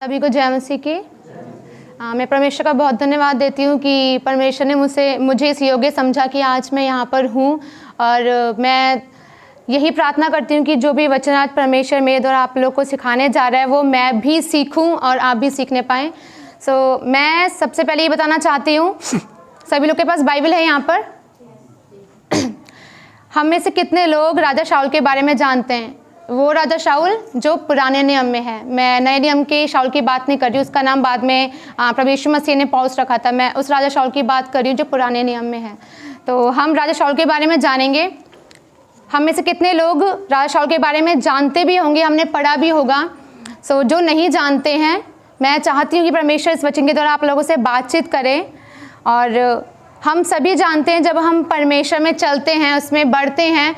सभी को जय मसीह की। मैं परमेश्वर का बहुत धन्यवाद देती हूँ कि परमेश्वर ने मुझे इस योग्य समझा कि आज मैं यहाँ पर हूँ। और मैं यही प्रार्थना करती हूँ कि जो भी वचन आज परमेश्वर मेरे द्वारा आप लोग को सिखाने जा रहा है वो मैं भी सीखूँ और आप भी सीखने पाएँ। मैं सबसे पहले ये बताना चाहती हूँ, सभी लोग के पास बाइबल है यहाँ पर? हम में से कितने लोग राजा शाऊल के बारे में जानते हैं? वो राजा शाऊल जो पुराने नियम में है। मैं नए नियम के शाऊल की बात नहीं कर रही हूँ, उसका नाम बाद में प्रभु यीशु मसीह ने पौलुस रखा था। मैं उस राजा शाऊल की बात कर रही हूँ जो पुराने नियम में है। तो हम राजा शाऊल के बारे में जानेंगे। हम में से कितने लोग राजा शाऊल के बारे में जानते भी होंगे, हमने पढ़ा भी होगा। जो नहीं जानते हैं, मैं चाहती हूँ कि परमेश्वर इस वचन के द्वारा आप लोगों से बातचीत करें। और हम सभी जानते हैं जब हम परमेश्वर में चलते हैं, उसमें बढ़ते हैं,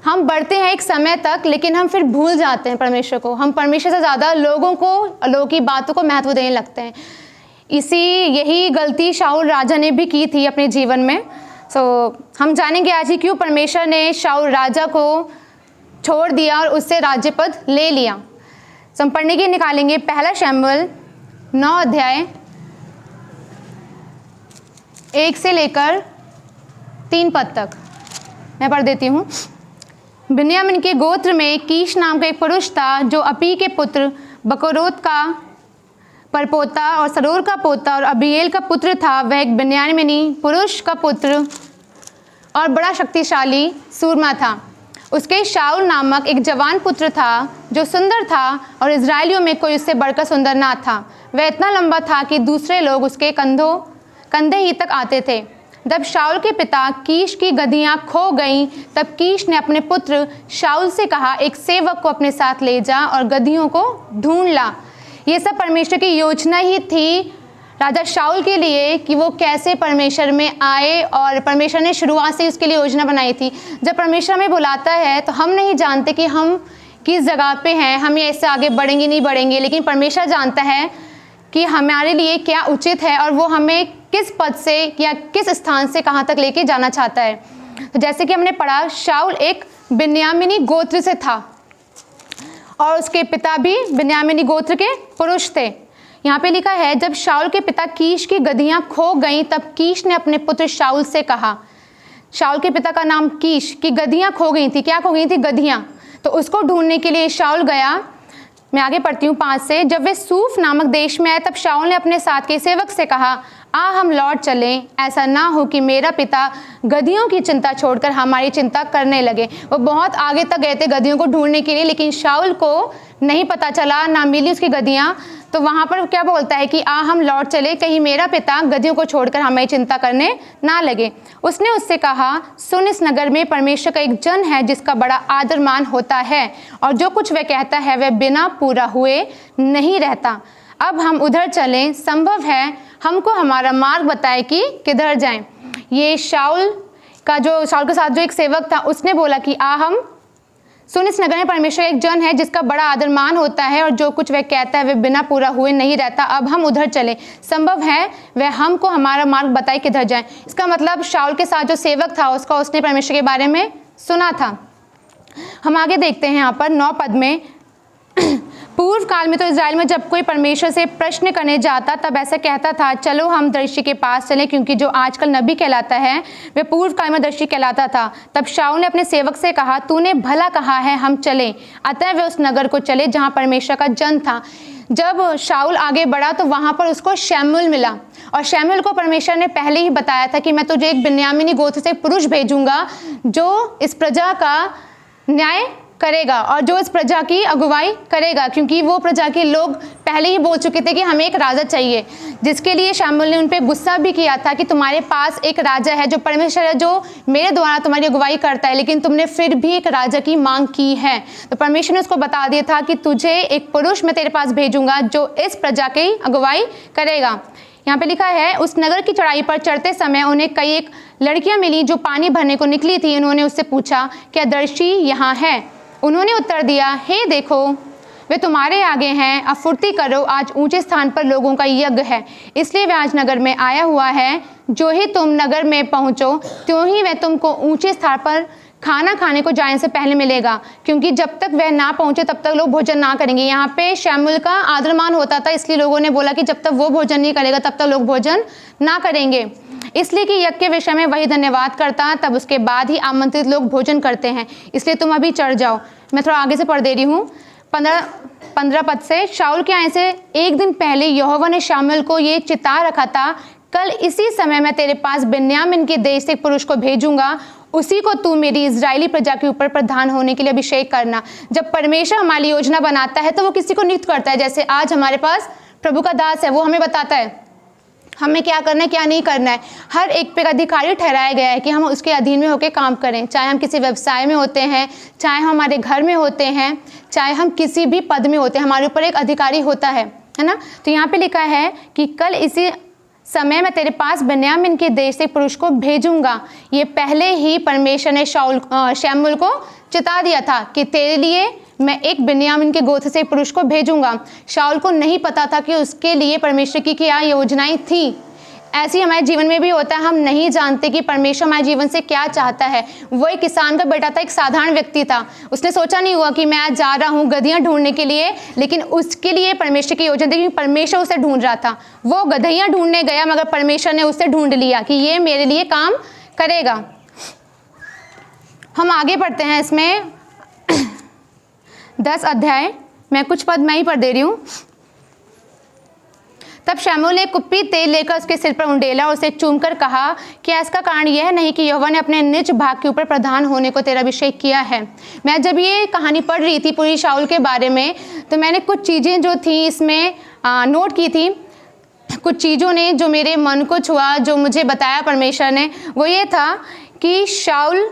हम बढ़ते हैं एक समय तक, लेकिन हम फिर भूल जाते हैं परमेश्वर को। हम परमेश्वर से ज़्यादा लोगों की बातों को महत्व देने लगते हैं। यही गलती शाऊल राजा ने भी की थी अपने जीवन में। हम जानेंगे आज ही क्यों परमेश्वर ने शाऊल राजा को छोड़ दिया और उससे राज्य पद ले लिया। हम पढ़ने के निकालेंगे पहला शमूएल 9 अध्याय 1 से लेकर 3 पद तक मैं पढ़ देती हूँ। बिन्यामीन के गोत्र में कीश नाम का एक पुरुष था जो अपी के पुत्र बकोरोत का परपोता और सरोर का पोता और अबीएल का पुत्र था। वह एक बिन्यामीनी पुरुष का पुत्र और बड़ा शक्तिशाली सूरमा था। उसके शाऊल नामक एक जवान पुत्र था जो सुंदर था और इजराइलियों में कोई उससे बढ़कर सुंदर ना था। वह इतना लंबा था कि दूसरे लोग उसके कंधे ही तक आते थे। जब शाऊल के पिता कीश की गधियां खो गईं, तब कीश ने अपने पुत्र शाऊल से कहा, एक सेवक को अपने साथ ले जा और गधियों को ढूंढ ला। ये सब परमेश्वर की योजना ही थी राजा शाऊल के लिए कि वो कैसे परमेश्वर में आए, और परमेश्वर ने शुरुआत से उसके लिए योजना बनाई थी। जब परमेश्वर हमें बुलाता है तो हम नहीं जानते कि हम किस जगह पे हैं, हम ऐसे आगे बढ़ेंगे नहीं बढ़ेंगे, लेकिन परमेश्वर जानता है कि हमारे लिए क्या उचित है और वो हमें किस पद से या किस स्थान से कहाँ तक लेके जाना चाहता है। तो जैसे कि हमने पढ़ा, शाऊल एक बिन्यामीनी गोत्र से था और उसके पिता भी बिन्यामीनी गोत्र के पुरुष थे। यहाँ पे लिखा है, जब शाऊल के पिता कीश की गधियां खो गईं, तब कीश ने अपने पुत्र शाऊल से कहा। शाऊल के पिता का नाम कीश, की गधियां खो गई थी। क्या खो गई थी? गधियां। तो उसको ढूंढने के लिए शाऊल गया। मैं आगे पढ़ती हूँ 5 से। जब वे सूफ नामक देश में आए, तब शाऊल ने अपने साथ के सेवक से कहा, हम लौट चलें, ऐसा ना हो कि मेरा पिता गधियों की चिंता छोड़कर हमारी चिंता करने लगे। वो बहुत आगे तक गए थे गधियों को ढूंढने के लिए, लेकिन शाऊल को नहीं पता चला, ना मिली उसकी गधियां। तो वहाँ पर क्या बोलता है कि हम लौट चले, कहीं मेरा पिता गधियों को छोड़कर हमारी चिंता करने ना लगे। उसने उससे कहा, सुन, इस नगर में परमेश्वर का एक जन है जिसका बड़ा आदर मान होता है, और जो कुछ वह कहता है वह बिना पूरा हुए नहीं रहता। अब हम उधर चलें, संभव है हमको हमारा मार्ग बताए कि किधर जाएं। ये शाऊल के साथ जो एक सेवक था, उसने बोला कि हम सुन, इस नगर में परमेश्वर एक जन है जिसका बड़ा आदर मान होता है, और जो कुछ वह कहता है वह बिना पूरा हुए नहीं रहता। अब हम उधर चले, संभव है वह हमको हमारा मार्ग बताए किधर जाएं। इसका मतलब शाऊल के साथ जो सेवक था उसने परमेश्वर के बारे में सुना था। हम आगे देखते हैं यहाँ पर 9 पद में। पूर्व काल में तो इजराइल में जब कोई परमेश्वर से प्रश्न करने जाता तब ऐसा कहता था, चलो हम दर्शी के पास चलें, क्योंकि जो आजकल नबी कहलाता है वह पूर्व काल में दर्शी कहलाता था। तब शाऊल ने अपने सेवक से कहा, तूने भला कहा है, हम चलें। अतः वे उस नगर को चले जहाँ परमेश्वर का जन था। जब शाऊल आगे बढ़ा तो वहाँ पर उसको शमूएल मिला, और शमूएल को परमेश्वर ने पहले ही बताया था कि मैं तुझे एक बिन्यामीनी गोत्र से पुरुष भेजूंगा जो इस प्रजा का न्याय करेगा और जो इस प्रजा की अगुवाई करेगा, क्योंकि वो प्रजा के लोग पहले ही बोल चुके थे कि हमें एक राजा चाहिए, जिसके लिए शमूएल ने उन पे गुस्सा भी किया था कि तुम्हारे पास एक राजा है जो परमेश्वर है, जो मेरे द्वारा तुम्हारी अगुवाई करता है, लेकिन तुमने फिर भी एक राजा की मांग की है। तो परमेश्वर ने उसको बता दिया था कि तुझे एक पुरुष मैं तेरे पास भेजूंगा जो इस प्रजा की अगुवाई करेगा। यहाँ पे लिखा है, उस नगर की चढ़ाई पर चढ़ते समय उन्हें कई एक लड़कियां मिली जो पानी भरने को निकली थी। उन्होंने उससे पूछा, क्या दर्शी यहाँ है? उन्होंने उत्तर दिया, हे देखो, वे तुम्हारे आगे हैं, अब फुर्ती करो, आज ऊंचे स्थान पर लोगों का यज्ञ है, इसलिए वह आज नगर में आया हुआ है। जो ही तुम नगर में पहुंचो त्यों ही वह तुमको ऊंचे स्थान पर खाना खाने को जाने से पहले मिलेगा, क्योंकि जब तक वह ना पहुंचे तब तक लोग भोजन ना करेंगे। यहाँ पे शमूएल का आदर मान होता था, इसलिए लोगों ने बोला कि जब तक वो भोजन नहीं करेगा तब तक लोग भोजन ना करेंगे, इसलिए कि यज्ञ के विषय में वही धन्यवाद करता, तब उसके बाद ही आमंत्रित लोग भोजन करते हैं, इसलिए तुम अभी चढ़ जाओ। मैं थोड़ा आगे से पढ़ दे रही हूँ 15 पद से। शाऊल के आने से एक दिन पहले यहोवा ने शमूएल को ये चिता रखा था, कल इसी समय मैं तेरे पास बिन्यामीन के देश से एक पुरुष को भेजूंगा, उसी को तू मेरी इजरायली प्रजा के ऊपर प्रधान होने के लिए अभिषेक करना। जब परमेश्वर हमारी योजना बनाता है तो वो किसी को नियुक्त करता है। जैसे आज हमारे पास प्रभु का दास है, वो हमें बताता है हमें क्या करना है क्या नहीं करना है। हर एक पे अधिकारी ठहराया गया है कि हम उसके अधीन में होकर काम करें, चाहे हम किसी व्यवसाय में होते हैं, चाहे हम हमारे घर में होते हैं, चाहे हम किसी भी पद में होते हैं, हमारे ऊपर एक अधिकारी होता है ना। तो यहाँ पे लिखा है कि कल इसी समय मैं तेरे पास बिन्यामीन के देश से पुरुष को भेजूंगा। ये पहले ही परमेश्वर ने शमूएल को चिता दिया था कि तेरे लिए मैं एक बिन्यामीन के गोत्र से पुरुष को भेजूंगा। शाऊल को नहीं पता था कि उसके लिए परमेश्वर की क्या योजनाएं थी। ऐसी हमारे जीवन में भी होता है, हम नहीं जानते कि परमेश्वर हमारे जीवन से क्या चाहता है। वो एक किसान का बेटा था, एक साधारण व्यक्ति था, उसने सोचा नहीं हुआ कि मैं आज जा रहा हूँ गधियाँ ढूंढने के लिए, लेकिन उसके लिए परमेश्वर की योजना थी, परमेश्वर उसे ढूंढ रहा था। वो गधियाँ ढूंढने गया मगर परमेश्वर ने उसे ढूंढ लिया कि ये मेरे लिए काम करेगा। हम आगे पढ़ते हैं इसमें 10 अध्याय, मैं कुछ पद मैं ही पढ़ दे रही हूँ। तब शमूएल ने कुप्पी तेल लेकर उसके सिर पर उंडेला और उसे चूमकर कहा, क्या इसका कारण यह नहीं कि यहोवा ने अपने निज भाग के ऊपर प्रधान होने को तेरा अभिषेक किया है। मैं जब ये कहानी पढ़ रही थी पूरी शाऊल के बारे में, तो मैंने कुछ चीज़ें जो थी इसमें नोट की थी। कुछ चीज़ों ने जो मेरे मन को छुआ, जो मुझे बताया परमेश्वर ने, वो ये था कि शाऊल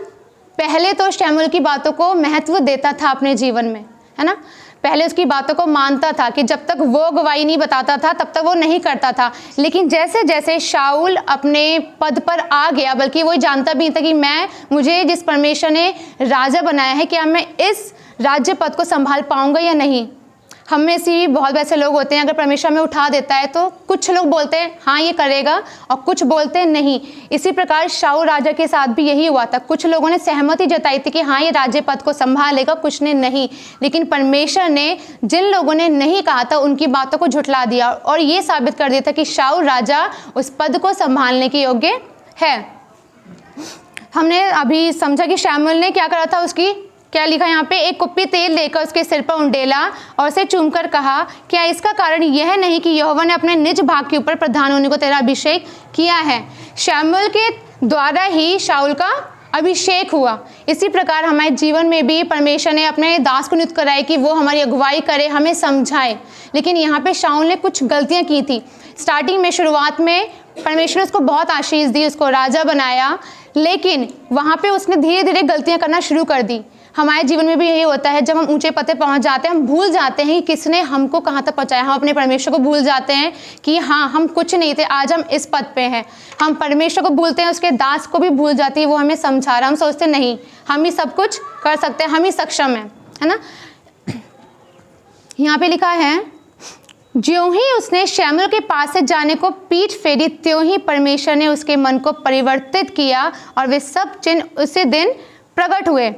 पहले तो शमूएल की बातों को महत्व देता था अपने जीवन में, है ना। पहले उसकी बातों को मानता था कि जब तक वो गवाही नहीं बताता था तब तक वो नहीं करता था। लेकिन जैसे जैसे शाऊल अपने पद पर आ गया, बल्कि वो जानता भी था कि मुझे जिस परमेश्वर ने राजा बनाया है, क्या मैं इस राज्य पद को संभाल पाऊंगा या नहीं। हम में से भी बहुत वैसे लोग होते हैं, अगर परमेश्वर में उठा देता है तो कुछ लोग बोलते हैं हाँ ये करेगा, और कुछ बोलते हैं नहीं। इसी प्रकार शाऊल राजा के साथ भी यही हुआ था। कुछ लोगों ने सहमति जताई थी कि हाँ ये राज्य पद को संभालेगा, कुछ ने नहीं। लेकिन परमेश्वर ने जिन लोगों ने नहीं कहा था उनकी बातों को झुठला दिया और ये साबित कर दिया था कि शाऊल राजा उस पद को संभालने के योग्य है। हमने अभी समझा कि शमूएल ने क्या करा था, उसकी क्या लिखा यहाँ पे, एक कुप्पी तेल लेकर उसके सिर पर उंडेला और उसे चूमकर कहा, क्या इसका कारण यह नहीं कि यहोवा ने अपने निज भाग के ऊपर प्रधान होने को तेरा अभिषेक किया है। शमूएल के द्वारा ही शाऊल का अभिषेक हुआ। इसी प्रकार हमारे जीवन में भी परमेश्वर ने अपने दास को नियुक्त कराया कि वो हमारी अगुवाई करे, हमें समझाए। लेकिन यहाँ पे शाऊल ने कुछ गलतियाँ की थी। स्टार्टिंग में, शुरुआत में परमेश्वर ने उसको बहुत आशीष दी, उसको राजा बनाया, लेकिन वहाँ पे उसने धीरे धीरे गलतियाँ करना शुरू कर दी। हमारे जीवन में भी यही होता है, जब हम ऊंचे पद पे पहुंच जाते हैं हम भूल जाते हैं कि किसने हमको कहाँ तक पहुंचाया। हम अपने परमेश्वर को भूल जाते हैं कि हाँ हम कुछ नहीं थे, आज हम इस पद पे हैं। हम परमेश्वर को भूलते हैं, उसके दास को भी भूल जाती है, वो हमें समझा रहा। हम सोचते नहीं हम ही सब कुछ कर सकते हैं, हम ही सक्षम हैं, है ना। यहाँ पे लिखा है, ज्यों ही उसने शमूएल के पास से जाने को पीठ फेरी, त्यों ही परमेश्वर ने उसके मन को परिवर्तित किया और वे सब चिन्ह उसी दिन प्रकट हुए।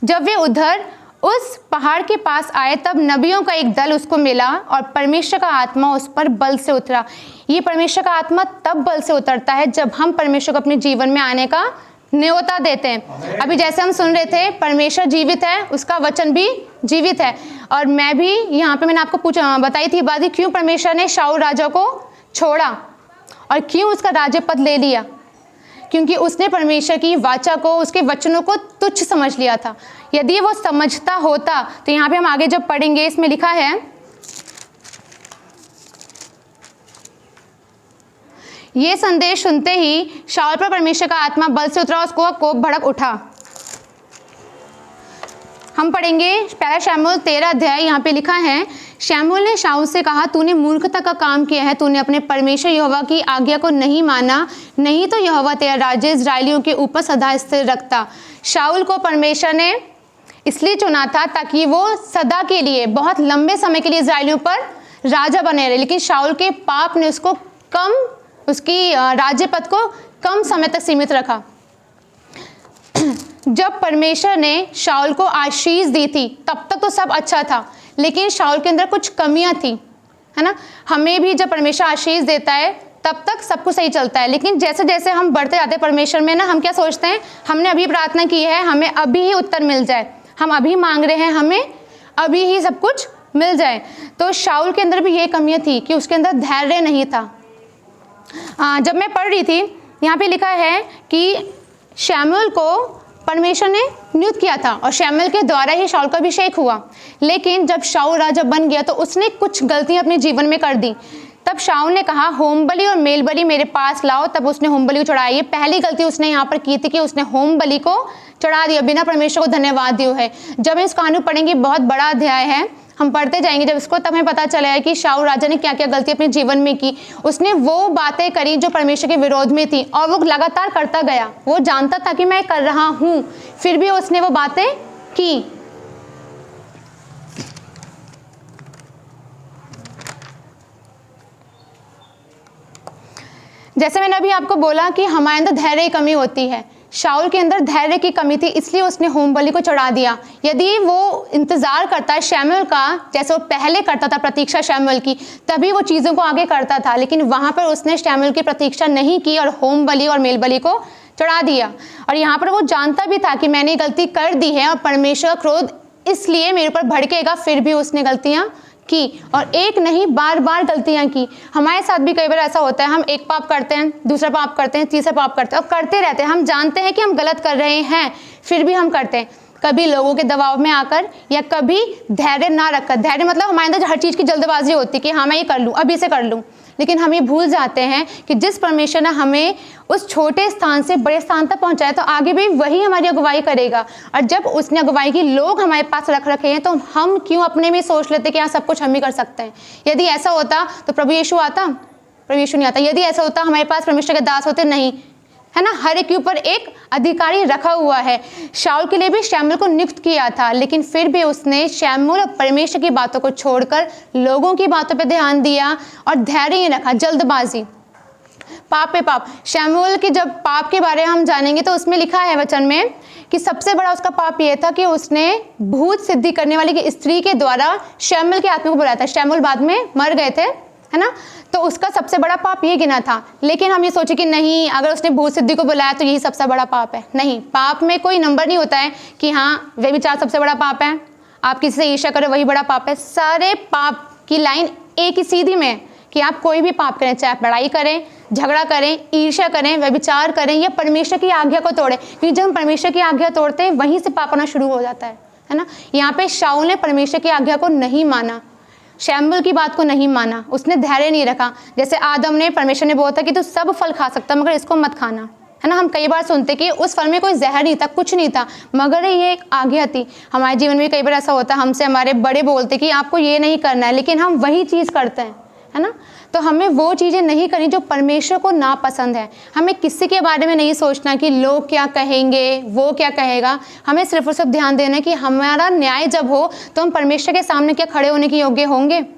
जब वे उधर उस पहाड़ के पास आए तब नबियों का एक दल उसको मिला और परमेश्वर का आत्मा उस पर बल से उतरा। ये परमेश्वर का आत्मा तब बल से उतरता है जब हम परमेश्वर को अपने जीवन में आने का न्योता देते हैं। अभी जैसे हम सुन रहे थे, परमेश्वर जीवित है, उसका वचन भी जीवित है। और मैं भी यहाँ पे मैंने आपको बताई थी बात, क्यों परमेश्वर ने शाऊल राजा को छोड़ा और क्यों उसका राज्य पद ले लिया, क्योंकि उसने परमेश्वर की वाचा को, उसके वचनों को तुच्छ समझ लिया था। यदि वो समझता होता तो यहाँ पे हम आगे जब पढ़ेंगे इसमें लिखा है, ये संदेश सुनते ही शाऊल पर परमेश्वर का आत्मा बल से उतरा, उसको कोप भड़क उठा। हम पढ़ेंगे पहला शमूएल 13 अध्याय। यहाँ पे लिखा है, शमूएल ने शाऊल से कहा, तूने मूर्खता का काम किया है, तूने अपने परमेश्वर यहोवा की आज्ञा को नहीं माना, नहीं तो यहोवा तेरा राज्य इस्राएलियों के ऊपर सदा स्थिर रखता। शाऊल को परमेश्वर ने इसलिए चुना था ताकि वो सदा के लिए, बहुत लंबे समय के लिए इस्राएलियों पर राजा बने रहे। लेकिन शाऊल के पाप ने उसको उसकी राज्य पद को कम समय तक सीमित रखा। जब परमेश्वर ने शाऊल को आशीष दी थी तब तक तो सब अच्छा था, लेकिन शाऊल के अंदर कुछ कमियां थी, है ना। हमें भी जब परमेश्वर आशीष देता है तब तक सब कुछ सही चलता है, लेकिन जैसे जैसे हम बढ़ते जाते हैं परमेश्वर में ना, हम क्या सोचते हैं, हमने अभी प्रार्थना की है, हमें अभी ही उत्तर मिल जाए, हम अभी मांग रहे हैं, हमें अभी ही सब कुछ मिल जाए। तो शाऊल के अंदर भी ये कमियां थी कि उसके अंदर धैर्य नहीं था। जब मैं पढ़ रही थी यहाँ पे लिखा है कि शमूएल को परमेश्वर ने नियुक्त किया था और शमूएल के द्वारा ही शाऊल का अभिषेक हुआ, लेकिन जब शाऊल राजा बन गया तो उसने कुछ गलतियां अपने जीवन में कर दी। तब शाऊल ने कहा होम बलि और मेल बलि मेरे पास लाओ, तब उसने होम बलि को चढ़ाई। ये पहली गलती उसने यहाँ पर की थी कि उसने होम बलि को चढ़ा दिया बिना परमेश्वर को धन्यवाद दिए है। जब हम इस कहानी पढ़ेंगे, बहुत बड़ा अध्याय है, हम पढ़ते जाएंगे जब इसको, तब हमें पता चलेगा कि शाऊल राजा ने क्या क्या गलती अपने जीवन में की। उसने वो बातें करी जो परमेश्वर के विरोध में थी और वो लगातार करता गया। वो जानता था कि मैं कर रहा हूँ, फिर भी उसने वो बातें की। जैसे मैंने अभी आपको बोला कि हमारे अंदर धैर्य की कमी होती है, शाऊल के अंदर धैर्य की कमी थी, इसलिए उसने होम बलि को चढ़ा दिया। यदि वो इंतजार करता है शमूएल का, जैसे वो पहले करता था प्रतीक्षा शमूएल की, तभी वो चीज़ों को आगे करता था, लेकिन वहाँ पर उसने शमूएल की प्रतीक्षा नहीं की और होम बलि और मेल बलि को चढ़ा दिया। और यहाँ पर वो जानता भी था कि मैंने गलती कर दी है और परमेश्वर क्रोध इसलिए मेरे ऊपर भड़केगा, फिर भी उसने गलतियाँ की, और एक नहीं बार बार गलतियां की। हमारे साथ भी कई बार ऐसा होता है, हम एक पाप करते हैं, दूसरा पाप करते हैं, तीसरा पाप करते हैं और करते रहते हैं। हम जानते हैं कि हम गलत कर रहे हैं, फिर भी हम करते हैं, कभी लोगों के दबाव में आकर या कभी धैर्य ना रखकर। धैर्य मतलब हमारे अंदर हर चीज़ की जल्दबाजी होती है कि हाँ मैं ये कर लूँ, अभी से कर लूँ, लेकिन हम ये भूल जाते हैं कि जिस परमेश्वर ने हमें उस छोटे स्थान से बड़े स्थान तक पहुंचाया, तो आगे भी वही हमारी अगुवाई करेगा। और जब उसने अगुवाई की लोग हमारे पास रख रखे हैं, तो हम क्यों अपने में सोच लेते कि हाँ सब कुछ हम ही कर सकते हैं। यदि ऐसा होता तो प्रभु यीशु आता? प्रभु यीशु नहीं आता। यदि ऐसा होता हमारे पास परमेश्वर के दास होते? नहीं, है ना। हर एक के ऊपर एक अधिकारी रखा हुआ है। शाऊल के लिए भी शमूएल को नियुक्त किया था, लेकिन फिर भी उसने शमूएल और परमेश्वर की बातों को छोड़कर लोगों की बातों पर ध्यान दिया और धैर्य नहीं रखा, जल्दबाजी, पाप पे पाप। शमूएल के जब पाप के बारे में हम जानेंगे तो उसमें लिखा है वचन में कि सबसे बड़ा उसका पाप ये था कि उसने भूत सिद्धि करने वाली की स्त्री के द्वारा शमूएल के आत्मा को बुलाया था। शमूएल बाद में मर गए थे, है ना, तो उसका सबसे बड़ा पाप ये गिना था। लेकिन हम ये सोचे कि नहीं, अगर उसने भूत सिद्धि को बुलाया तो यही सबसे बड़ा पाप है। नहीं, पाप में कोई नंबर नहीं होता है कि हाँ व्यभिचार सबसे बड़ा पाप है, आप किसी से ईर्ष्या करें वही बड़ा पाप है। सारे पाप की लाइन एक ही सीधी में है कि आप कोई भी पाप करें, चाहे आप लड़ाई करें, झगड़ा करें, ईर्ष्या करें, व्यभिचार करें या परमेश्वर की आज्ञा को तोड़ें, क्योंकि जब हम परमेश्वर की आज्ञा तोड़ते हैं वहीं से पाप आना शुरू हो जाता है ना। यहाँ पे शाऊल ने परमेश्वर की आज्ञा को नहीं माना, शमूएल की बात को नहीं माना, उसने धैर्य नहीं रखा। जैसे आदम ने, परमेश्वर ने बोला था कि तू सब फल खा सकता मगर इसको मत खाना, है ना। हम कई बार सुनते कि उस फल में कोई जहर नहीं था, कुछ नहीं था, मगर ये एक आज्ञा थी। हमारे जीवन में कई बार ऐसा होता है, हमसे हमारे बड़े बोलते कि आपको ये नहीं करना है, लेकिन हम वही चीज़ करते हैं, है ना। तो हमें वो चीज़ें नहीं करनी जो परमेश्वर को नापसंद है। हमें किसी के बारे में नहीं सोचना कि लोग क्या कहेंगे, वो क्या कहेगा। हमें सिर्फ और सिर्फ ध्यान देना है कि हमारा न्याय जब हो तो हम परमेश्वर के सामने क्या खड़े होने के योग्य होंगे, है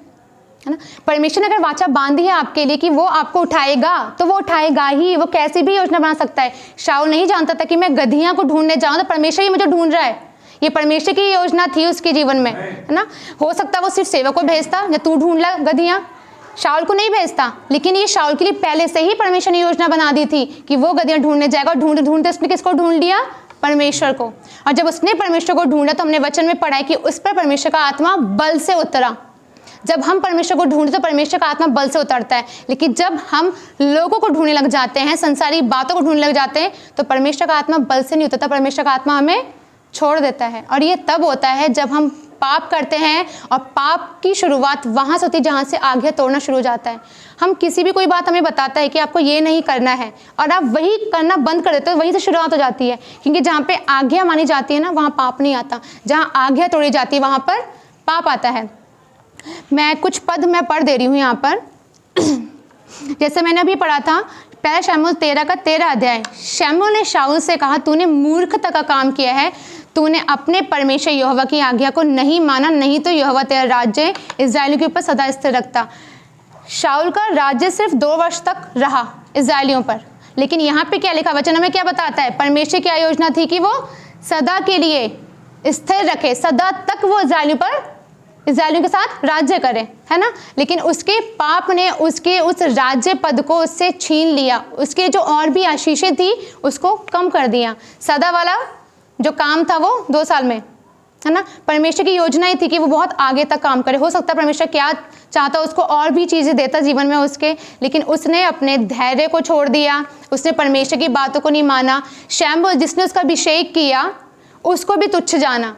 ना। परमेश्वर ने अगर वाचा बांधी है आपके लिए कि वो आपको उठाएगा, तो वो उठाएगा ही, वो कैसी भी योजना बना सकता है। शाऊल नहीं जानता था कि मैं गधियाँ को ढूंढने जाऊँ तो परमेश्वर ही मुझे ढूंढ रहा है। ये परमेश्वर की योजना थी उसके जीवन में, है ना। हो सकता वो सिर्फ सेवक को भेजता या तू ढूंढ ला गधियाँ, शाऊल को नहीं भेजता, लेकिन ये शाऊल के लिए पहले से ही परमेश्वर ने योजना बना दी थी कि वो गधियाँ ढूंढने जाएगा। और ढूंढते ढूंढते उसने किसको ढूंढ लिया? परमेश्वर को। और जब उसने परमेश्वर को ढूंढा तो हमने वचन में पढ़ा है कि उस पर परमेश्वर का आत्मा बल से उतरा। जब हम परमेश्वर को ढूंढते तो परमेश्वर का आत्मा बल से उतरता है, लेकिन जब हम लोगों को ढूंढने लग जाते हैं, संसारी बातों को ढूंढने लग जाते हैं, तो परमेश्वर का आत्मा बल से नहीं उतरता, परमेश्वर का आत्मा हमें छोड़ देता है। और ये तब होता है जब हम पाप करते हैं, और पाप की शुरुआत वहाँ से होती है जहाँ से आज्ञा तोड़ना शुरू हो जाता है। हम किसी भी कोई बात हमें बताता है कि आपको ये नहीं करना है और आप वही करना बंद कर देते हो, वहीं से शुरुआत हो जाती है। क्योंकि जहाँ पे आज्ञा मानी जाती है ना, वहाँ पाप नहीं आता, जहाँ आज्ञा तोड़ी जाती है वहाँ पर पाप आता है। मैं कुछ पद मैं पढ़ दे रही हूँ यहाँ पर। जैसे मैंने अभी पढ़ा था पहला शमूएल 13 का 13 अध्याय। शमूएल ने शाऊल से कहा, तूने मूर्खता का काम किया है, तूने अपने परमेश्वर यहोवा की आज्ञा को नहीं माना, नहीं तो यहोवा तेरा राज्य इस्राएलियों के ऊपर सदा स्थिर रखता। शाऊल का राज्य सिर्फ 2 वर्ष तक रहा इस्राएलियों पर, लेकिन यहाँ पे क्या लिखा वचन हमें क्या बताता है? परमेश्वर की योजना थी कि वो सदा के लिए स्थिर रखे, सदा तक वो इस्राएलियों के साथ राज्य करे, है ना। लेकिन उसके पाप ने उसके उस राज्य पद को उससे छीन लिया, उसके जो और भी आशीषें थी उसको कम कर दिया। सदा वाला जो काम था वो 2 साल में, है ना। परमेश्वर की योजना ही थी कि वो बहुत आगे तक काम करे। हो सकता है परमेश्वर क्या चाहता उसको और भी चीज़ें देता जीवन में उसके, लेकिन उसने अपने धैर्य को छोड़ दिया, उसने परमेश्वर की बातों को नहीं माना। शमूएल जिसने उसका अभिषेक किया उसको भी तुच्छ जाना,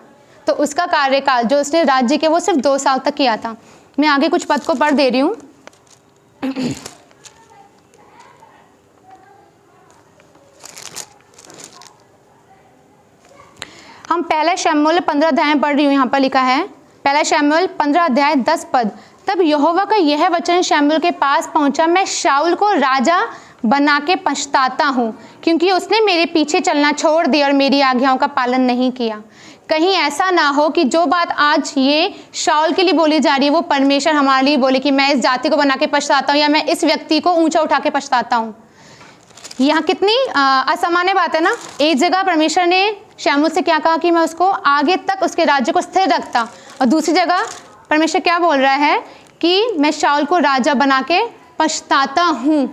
तो उसका कार्यकाल जो उसने राज्य के वो सिर्फ 2 साल तक किया था। मैं आगे कुछ पद को पढ़ दे रही हूँ। हम पहला शमूएल 15 अध्याय में पढ़ रही हूँ। यहाँ पर लिखा है पहला शमूएल 15 अध्याय 10 पद। तब यहोवा का यह वचन शमूएल के पास पहुंचा, मैं शाऊल को राजा बना के पछताता हूँ, क्योंकि उसने मेरे पीछे चलना छोड़ दिया और मेरी आज्ञाओं का पालन नहीं किया। कहीं ऐसा ना हो कि जो बात आज ये शाऊल के लिए बोली जा रही है वो परमेश्वर हमारे लिए बोले कि मैं इस जाति को बना के पछताता हूँ या मैं इस व्यक्ति को ऊंचा उठा के पछताता हूँ। यहाँ कितनी असामान्य बात है ना। एक जगह परमेश्वर ने शमूएल से क्या कहा कि मैं उसको आगे तक उसके राज्य को स्थिर रखता, और दूसरी जगह परमेश्वर क्या बोल रहा है कि मैं शाऊल को राजा बना के पछताता हूँ।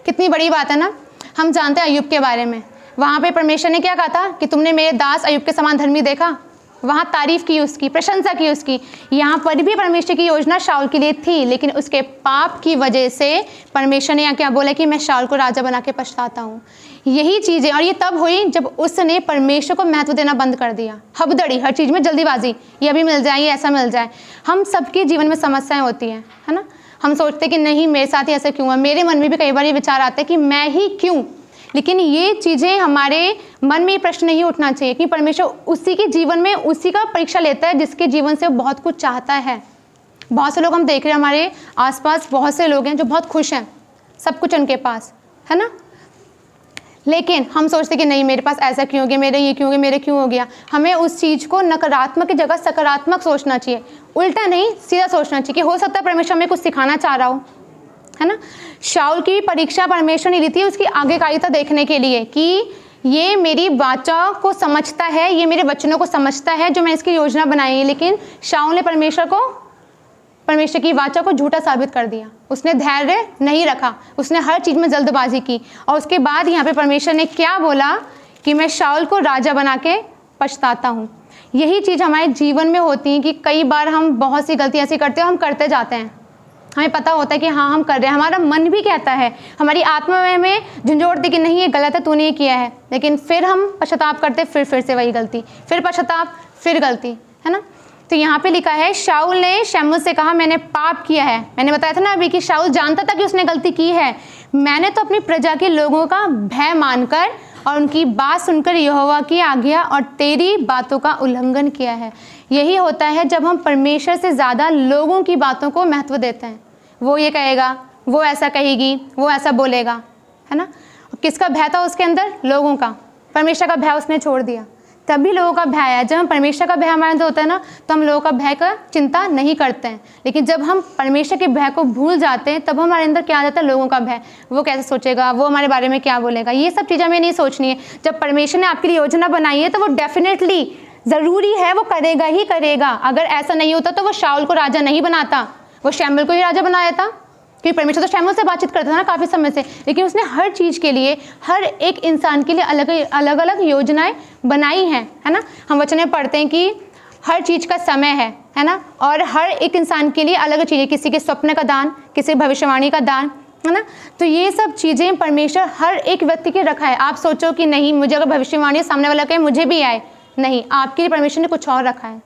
कितनी बड़ी बात है ना। हम जानते हैं अय्यूब के बारे में, वहाँ पे परमेश्वर ने क्या कहा था कि तुमने मेरे दास अय्यूब के समान धर्मी देखा, वहाँ तारीफ की उसकी, प्रशंसा की उसकी। यहाँ पर भी परमेश्वर की योजना शाऊल के लिए थी, लेकिन उसके पाप की वजह से परमेश्वर ने यहाँ क्या बोला कि मैं शाऊल को राजा बना के पछताता हूँ। यही चीज़ें, और ये तब हुई जब उसने परमेश्वर को महत्व देना बंद कर दिया। हबदड़ी, हर चीज़ में जल्दीबाजी, ये अभी मिल जाए, ये ऐसा मिल जाए। हम सबके जीवन में समस्याएं होती हैं, है ना। हम सोचते हैं कि नहीं मेरे साथ ही ऐसा क्यों है। मेरे मन में भी कई बार ये विचार आते हैं कि मैं ही क्यों। लेकिन ये चीज़ें हमारे मन में ये प्रश्न नहीं उठना चाहिए कि परमेश्वर उसी के जीवन में उसी का परीक्षा लेता है जिसके जीवन से वो बहुत कुछ चाहता है। बहुत से लोग हम देख रहे हैं, हमारे आसपास बहुत से लोग हैं जो बहुत खुश हैं, सब कुछ उनके पास, है ना। लेकिन हम सोचते कि नहीं मेरे पास ऐसा क्यों हो गया, मेरे ये क्यों हो गया, मेरे क्यों हो गया। हमें उस चीज़ को नकारात्मक की जगह सकारात्मक सोचना चाहिए, उल्टा नहीं सीधा सोचना चाहिए कि हो सकता है परमेश्वर हमें कुछ सिखाना चाह रहा हो, है ना। शाऊल की परीक्षा परमेश्वर ने ली थी उसकी आज्ञाकारिता देखने के लिए कि ये मेरी वाचा को समझता है, ये मेरे वचनों को समझता है जो मैंने इसकी योजना बनाई है। लेकिन शाऊल ने परमेश्वर की वाचा को झूठा साबित कर दिया। उसने धैर्य नहीं रखा, उसने हर चीज़ में जल्दबाजी की, और उसके बाद यहाँ पे परमेश्वर ने क्या बोला कि मैं शाऊल को राजा बना के पछताता हूँ। यही चीज़ हमारे जीवन में होती है कि कई बार हम बहुत सी गलतियाँ ऐसी करते हैं, हम करते जाते हैं, हमें पता होता है कि हाँ हम कर रहे हैं, हमारा मन भी कहता है, हमारी आत्मा में हमें झंझोड़ती कि नहीं ये गलत है, तूने ये किया है, लेकिन फिर हम पश्चाताप करते, फिर से वही गलती, फिर पश्चाताप, फिर गलती, है ना। तो यहाँ पे लिखा है शाऊल ने शमूएल से कहा मैंने पाप किया है। मैंने बताया था ना अभी कि शाऊल जानता था कि उसने गलती की है। मैंने तो अपनी प्रजा के लोगों का भय मानकर और उनकी बात सुनकर यहोवा की आज्ञा और तेरी बातों का उल्लंघन किया है। यही होता है जब हम परमेश्वर से ज़्यादा लोगों की बातों को महत्व देते हैं। वो ये कहेगा, वो ऐसा कहेगी, वो ऐसा बोलेगा, है ना। किसका भय था उसके अंदर? लोगों का। परमेश्वर का भय उसने छोड़ दिया, तभी लोगों का भय है। जब हम परमेश्वर का भय हमारे अंदर होता है ना, तो हम लोगों का भय का चिंता नहीं करते हैं। लेकिन जब हम परमेश्वर के भय को भूल जाते हैं, तब हमारे अंदर क्या आ जाता है? लोगों का भय। वो कैसे सोचेगा, वो हमारे बारे में क्या बोलेगा, ये सब चीज़ें हमें नहीं सोचनी है। जब परमेश्वर ने आपके लिए योजना बनाई है तो वो डेफिनेटली ज़रूरी है, वो करेगा ही करेगा। अगर ऐसा नहीं होता तो वो शाऊल को राजा नहीं बनाता, वो शमूएल को ही राजा बनाया था, क्योंकि परमेश्वर तो शमूएल से बातचीत करता था ना काफ़ी समय से। लेकिन उसने हर चीज़ के लिए, हर एक इंसान के लिए अलग अलग योजनाएं बनाई हैं, है ना। हम वचन में पढ़ते हैं कि हर चीज़ का समय है ना, और हर एक इंसान के लिए अलग चीज़ें, किसी के स्वप्न का दान, किसी भविष्यवाणी का दान, है ना। तो ये सब चीज़ें परमेश्वर हर एक व्यक्ति के रखा है। आप सोचो कि नहीं मुझे अगर भविष्यवाणी सामने वाला कहे मुझे भी आए, नहीं, आपके लिए परमेश्वर ने कुछ और रखा है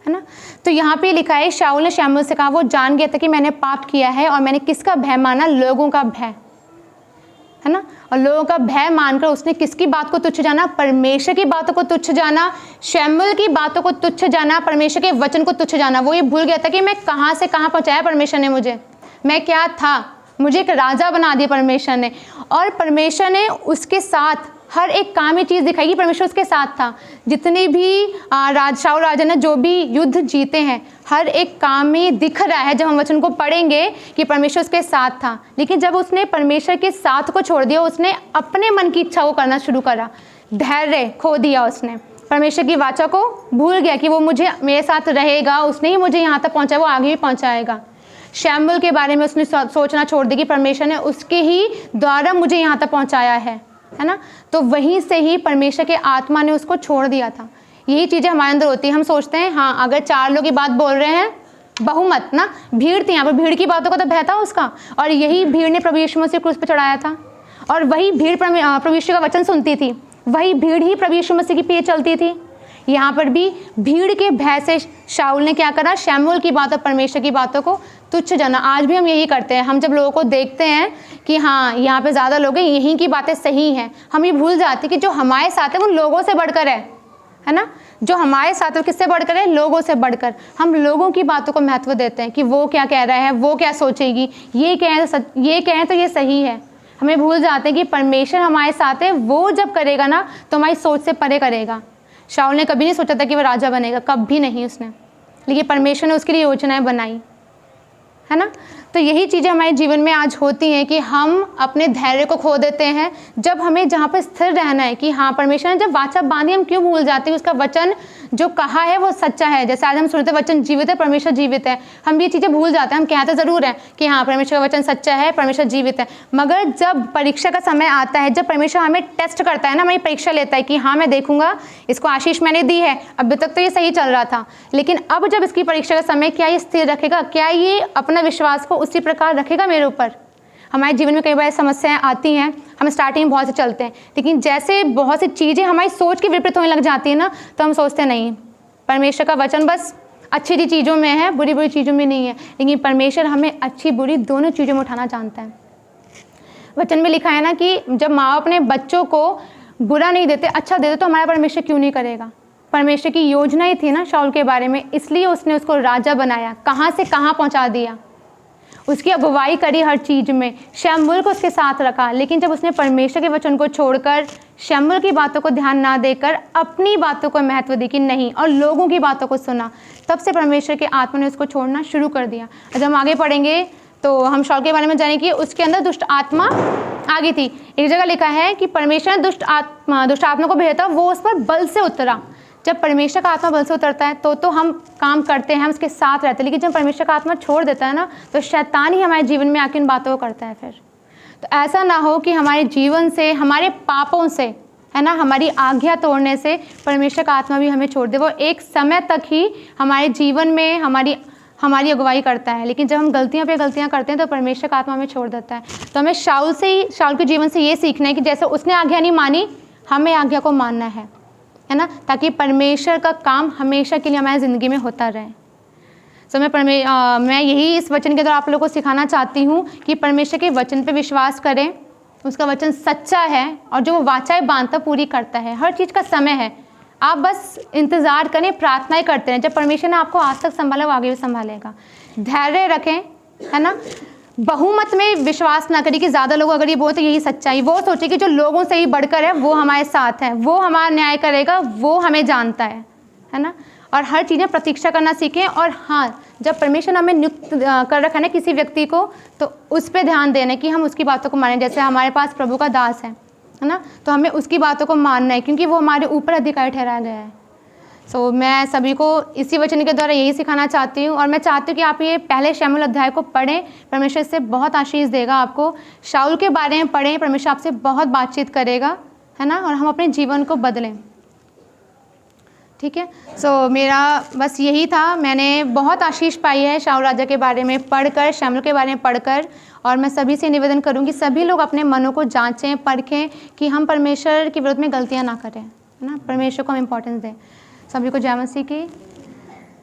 ना। तो यहाँ पे लिखा है शाऊल ने शमूएल से कहा, वो जान गया था कि मैंने पाप किया है और मैंने किसका भय माना? लोगों का भय, है ना। और लोगों का भय मानकर उसने किसकी बात को तुच्छ जाना? परमेश्वर की बातों को तुच्छ जाना, शमूएल की बातों को तुच्छ जाना, परमेश्वर के वचन को तुच्छ जाना। वो ये भूल गया था कि मैं कहाँ से कहाँ पहुँचाया परमेश्वर ने मुझे, मैं क्या था, मुझे एक राजा बना दिया परमेश्वर ने। और परमेश्वर ने उसके साथ हर एक काम में चीज़ दिखाई कि परमेश्वर उसके साथ था। जितने भी शाऊल राजा ने जो भी युद्ध जीते हैं, हर एक काम में दिख रहा है, जब हम वचन को पढ़ेंगे, कि परमेश्वर उसके साथ था। लेकिन जब उसने परमेश्वर के साथ को छोड़ दिया, उसने अपने मन की इच्छा को करना शुरू करा, धैर्य खो दिया उसने। परमेश्वर की वाचा को भूल गया कि वो मुझे मेरे साथ रहेगा, उसने ही मुझे यहाँ तक पहुँचाया, वो आगे भी पहुँचाएगा। शैमुएल के बारे में उसने सोचना छोड़ दी कि परमेश्वर ने उसके ही द्वारा मुझे यहाँ तक पहुँचाया है ना। तो वहीं से ही परमेश्वर के आत्मा ने उसको छोड़ दिया था। यही चीज़ें हमारे अंदर होती है। हम सोचते हैं हाँ अगर 4 लोग की बात बोल रहे हैं, बहुमत ना, भीड़ थी यहाँ पर, भीड़ की बातों का तो भय था उसका, और यही भीड़ ने प्रभु यीशु मसीह क्रूस पर चढ़ाया था, और वही भीड़ प्रभु यीशु का वचन सुनती थी, वही भीड़ ही प्रभु यीशु मसीह की पीछे चलती थी। यहाँ पर भी भीड़ के भय से शाऊल ने क्या करा, शैमुएल की बात और परमेश्वर की बातों को तुच्छ जाना। आज भी हम यही करते हैं। हम जब लोगों को देखते हैं कि हाँ यहाँ पे ज़्यादा लोग हैं, यहीं की बातें सही हैं, हम ये भूल जाते हैं कि जो हमारे साथ है वो लोगों से बढ़कर है ना। जो हमारे साथ है किससे बढ़कर है, लोगों से बढ़कर। हम लोगों की बातों को महत्व देते हैं कि वो क्या कह रहा है, वो क्या सोचेगी, ये कहें तो ये सही है। हमें भूल जाते हैं कि परमेश्वर हमारे साथ है, वो जब करेगा ना तो हमारी सोच से परे करेगा। शाऊल ने कभी नहीं सोचा था कि वो राजा बनेगा, कभी नहीं उसने, लेकिन परमेश्वर ने उसके लिए योजनाएं बनाई, है ना। तो यही चीज़ें हमारे जीवन में आज होती हैं कि हम अपने धैर्य को खो देते हैं। जब हमें जहाँ पर स्थिर रहना है कि हाँ परमेश्वर ने जब वाचा बांधी, हम क्यों भूल जाते हैं उसका वचन जो कहा है वो सच्चा है। जैसे आज हम सुनते वचन जीवित है, परमेश्वर जीवित है, हम ये चीज़ें भूल जाते हैं। हम कहते ज़रूर हैं कि हाँ परमेश्वर का वचन सच्चा है, परमेश्वर जीवित है, मगर जब परीक्षा का समय आता है, जब परमेश्वर हमें टेस्ट करता है ना, हमारी परीक्षा लेता है कि हाँ मैं देखूंगा, इसको आशीष मैंने दी है, अभी तक तो ये सही चल रहा था, लेकिन अब जब इसकी परीक्षा का समय, क्या ये स्थिर रखेगा, क्या ये अपना विश्वास को उसी प्रकार रखेगा मेरे ऊपर। हमारे जीवन में कई बार समस्याएं आती हैं, हम स्टार्टिंग में बहुत से चलते हैं, लेकिन जैसे बहुत सी चीज़ें हमारी सोच के विपरीत होने लग जाती है ना, तो हम सोचते नहीं परमेश्वर का वचन बस अच्छी अच्छी चीज़ों में है, बुरी बुरी चीज़ों में नहीं है। लेकिन परमेश्वर हमें अच्छी बुरी दोनों चीज़ों में उठाना जानता है। वचन में लिखा है ना कि जब माँ अपने बच्चों को बुरा नहीं देते, अच्छा देते, तो हमारा परमेश्वर क्यों नहीं करेगा। परमेश्वर की योजना ही थी ना शाऊल के बारे में, इसलिए उसने उसको राजा बनाया, कहाँ से कहाँ पहुँचा दिया, उसकी अगुवाई करी हर चीज़ में, शैमुएल को उसके साथ रखा। लेकिन जब उसने परमेश्वर के वचन को छोड़कर शैमुएल की बातों को ध्यान ना देकर अपनी बातों को महत्व दी कि नहीं, और लोगों की बातों को सुना, तब से परमेश्वर के आत्मा ने उसको छोड़ना शुरू कर दिया। जब हम आगे पढ़ेंगे तो हम शाऊल के बारे में जाने कि उसके अंदर दुष्ट आत्मा आ गई थी। एक जगह लिखा है कि परमेश्वर ने दुष्ट आत्मा को भेजा, वो उस पर बल से उतरा। जब परमेश्वर का आत्मा बल से उतरता है तो हम काम करते हैं, हम उसके साथ रहते हैं, लेकिन जब परमेश्वर का आत्मा छोड़ देता है ना, तो शैतान ही हमारे जीवन में आके इन बातों को करता है। फिर तो ऐसा ना हो कि हमारे जीवन से, हमारे पापों से, है ना, हमारी आज्ञा तोड़ने से परमेश्वर का आत्मा भी हमें छोड़ दे। वो एक समय तक ही हमारे जीवन में हमारी अगुवाई करता है, लेकिन जब हम गलतियां पे गलतियां करते हैं तो परमेश्वर का आत्मा हमें छोड़ देता है। तो हमें शाऊल के जीवन से ये सीखना है कि जैसे उसने आज्ञा नहीं मानी, हमें आज्ञा को मानना है ना, ताकि परमेश्वर का काम हमेशा के लिए हमारी ज़िंदगी में होता रहे। तो मैं यही इस वचन के द्वारा आप लोगों को सिखाना चाहती हूँ कि परमेश्वर के वचन पे विश्वास करें। उसका वचन सच्चा है और जो वो वाचाएं बांधता पूरी करता है। हर चीज़ का समय है, आप बस इंतज़ार करें, प्रार्थनाएं करते रहें। जब परमेश्वर ने आपको आज तक संभाला, वो आगे भी संभालेगा। धैर्य रखें, है ना। बहुमत में विश्वास ना करिए कि ज़्यादा लोग अगर ये बोले तो यही सच्चाई। वो सोचे कि जो लोगों से ही बढ़कर है वो हमारे साथ है, वो हमारा न्याय करेगा, वो हमें जानता है ना। और हर चीज़ें प्रतीक्षा करना सीखें। और हाँ, जब परमेश्वर ने हमें नियुक्त कर रखा है ना किसी व्यक्ति को, तो उस पर ध्यान देना कि हम उसकी बातों को मानें। जैसे हमारे पास प्रभु का दास है ना, तो हमें उसकी बातों को मानना है, क्योंकि वो हमारे ऊपर अधिकारी ठहराया गया है। सो मैं सभी को इसी वचन के द्वारा यही सिखाना चाहती हूँ। और मैं चाहती हूँ कि आप ये पहले शैमुएल अध्याय को पढ़ें, परमेश्वर इससे बहुत आशीष देगा आपको। शाऊल के बारे में पढ़ें, परमेश्वर आपसे बहुत बातचीत करेगा, है ना, और हम अपने जीवन को बदलें। ठीक है। सो मेरा बस यही था। मैंने बहुत आशीष पाई है शाऊल राजा के बारे में पढ़कर, शैमुएल के बारे में पढ़कर। और मैं सभी से निवेदन करूँगी, सभी लोग अपने मनों को जाँचें, परखें कि हम परमेश्वर के विरुद्ध में गलतियाँ ना करें, है ना। परमेश्वर को हम इम्पोर्टेंस दें। सभी को जय मसीह की।